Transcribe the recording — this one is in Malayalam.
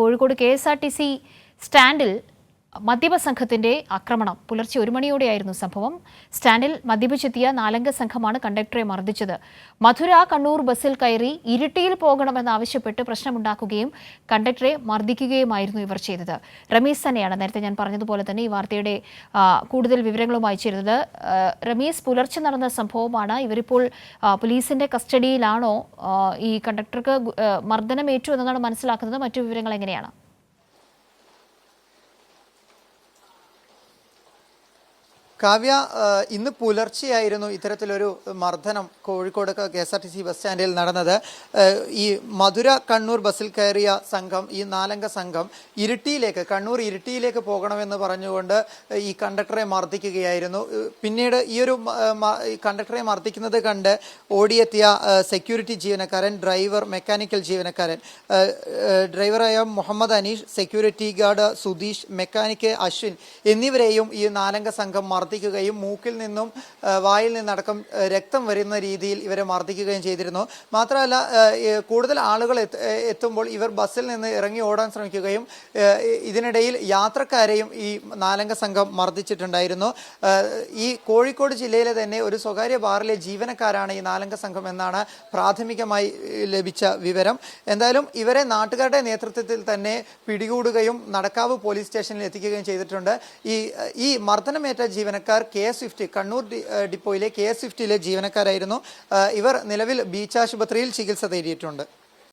കോഴിക്കോട് KSRTC സ്റ്റാൻഡിൽ മദ്യപ സംഘത്തിന്റെ ആക്രമണം പുലർച്ചെ 1 മണിയോടെയായിരുന്നു സംഭവം. സ്റ്റാൻഡിൽ മദ്യപിച്ചെത്തിയ 4 അംഗ സംഘമാണ് കണ്ടക്ടറെ മർദ്ദിച്ചത്. മധുര കണ്ണൂർ ബസ്സിൽ കയറി ഇരിട്ടിയിൽ പോകണമെന്നാവശ്യപ്പെട്ട് പ്രശ്നമുണ്ടാക്കുകയും കണ്ടക്ടറെ മർദ്ദിക്കുകയുമായിരുന്നു ഇവർ ചെയ്തത്. റമീസ് തന്നെയാണ് നേരത്തെ ഞാൻ പറഞ്ഞതുപോലെ തന്നെ ഈ വാർത്തയുടെ കൂടുതൽ വിവരങ്ങളുമായി ചേരുന്നത്. റമീസ്, പുലർച്ചെ നടന്ന സംഭവമാണ്. ഇവരിപ്പോൾ പോലീസിന്റെ കസ്റ്റഡിയിലാണോ? ഈ കണ്ടക്ടർക്ക് മർദ്ദനമേറ്റു എന്നതാണ് മനസ്സിലാക്കുന്നത്. മറ്റു വിവരങ്ങൾ എങ്ങനെയാണ്? കാവ്യ, ഇന്ന് പുലർച്ചെയായിരുന്നു ഇത്തരത്തിലൊരു മർദ്ദനം കോഴിക്കോട് KSRTC ബസ് സ്റ്റാൻഡിൽ നടന്നത്. ഈ മധുര കണ്ണൂർ ബസ്സിൽ കയറിയ സംഘം, ഈ 4 അംഗ സംഘം കണ്ണൂർ ഇരിട്ടിയിലേക്ക് പോകണമെന്ന് പറഞ്ഞുകൊണ്ട് ഈ കണ്ടക്ടറെ മർദ്ദിക്കുകയായിരുന്നു. പിന്നീട് ഈ കണ്ടക്ടറെ മർദ്ദിക്കുന്നത് കണ്ട് ഓടിയെത്തിയ സെക്യൂരിറ്റി ജീവനക്കാരൻ, ഡ്രൈവർ, മെക്കാനിക്കൽ ജീവനക്കാരൻ, ഡ്രൈവറായ Muhammad Aneesh, security guard Sudheesh, mechanic Ashwin എന്നിവരെയും ഈ 4 അംഗ സംഘം മർദ്ദിക്കുകയും മൂക്കിൽ നിന്നും വായിൽ നിന്നടക്കം രക്തം വരുന്ന രീതിയിൽ ഇവരെ മർദ്ദിക്കുകയും ചെയ്തിരുന്നു. മാത്രമല്ല, കൂടുതൽ ആളുകൾ എത്തുമ്പോൾ ഇവർ ബസ്സിൽ നിന്ന് ഇറങ്ങി ഓടാൻ ശ്രമിക്കുകയും ഇതിനിടയിൽ യാത്രക്കാരെയും ഈ 4 അംഗ സംഘം മർദ്ദിച്ചിട്ടുണ്ടായിരുന്നു. ഈ കോഴിക്കോട് ജില്ലയിലെ തന്നെ ഒരു സ്വകാര്യ ബാറിലെ ജീവനക്കാരാണ് ഈ 4 അംഗ സംഘം എന്നാണ് പ്രാഥമികമായി ലഭിച്ച വിവരം. എന്തായാലും ഇവരെ നാട്ടുകാരുടെ നേതൃത്വത്തിൽ തന്നെ പിടികൂടുകയും നടക്കാവ് പോലീസ് സ്റ്റേഷനിൽ എത്തിക്കുകയും ചെയ്തിട്ടുണ്ട്. ഈ മർദ്ദനമേറ്റ ജീവനക്കാർ K-Swift കണ്ണൂർ ഡിപ്പോയിലെ K-Swiftലെ ജീവനക്കാരായിരുന്നു. ഇവർ നിലവിൽ ബീച്ച് ആശുപത്രിയിൽ ചികിത്സ തേടിയിട്ടുണ്ട്.